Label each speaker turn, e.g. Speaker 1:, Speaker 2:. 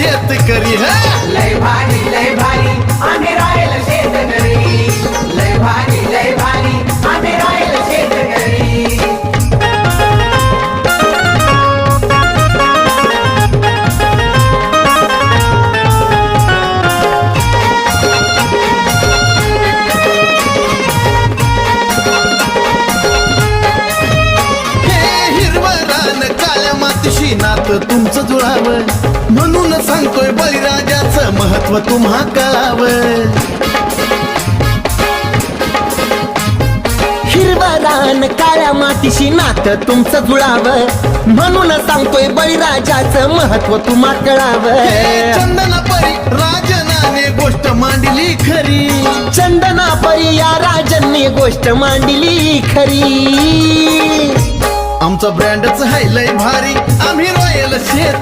Speaker 1: शेतकरी
Speaker 2: लय भारी आम्ही रॉयल शेतकरी लय भारी आम्ही रॉयल शेतकरी
Speaker 1: नात तुमचं जुळावं म्हणून सांगतोय बळीराजाचं महत्व तुम्हा कळावं
Speaker 3: हिरवं रान काळ्या मातीशी नातं तुमचं जुळावं म्हणून सांगतोय बळीराजाचं महत्व तुम्हा कळावं
Speaker 1: चंदनापरी राजनाने गोष्ट मांडली खरी
Speaker 3: चंदनापरी या राजांनी गोष्ट मांडली खरी
Speaker 1: आमचा ब्रँडच आहे लय भारी आम्ही रॉयल शेत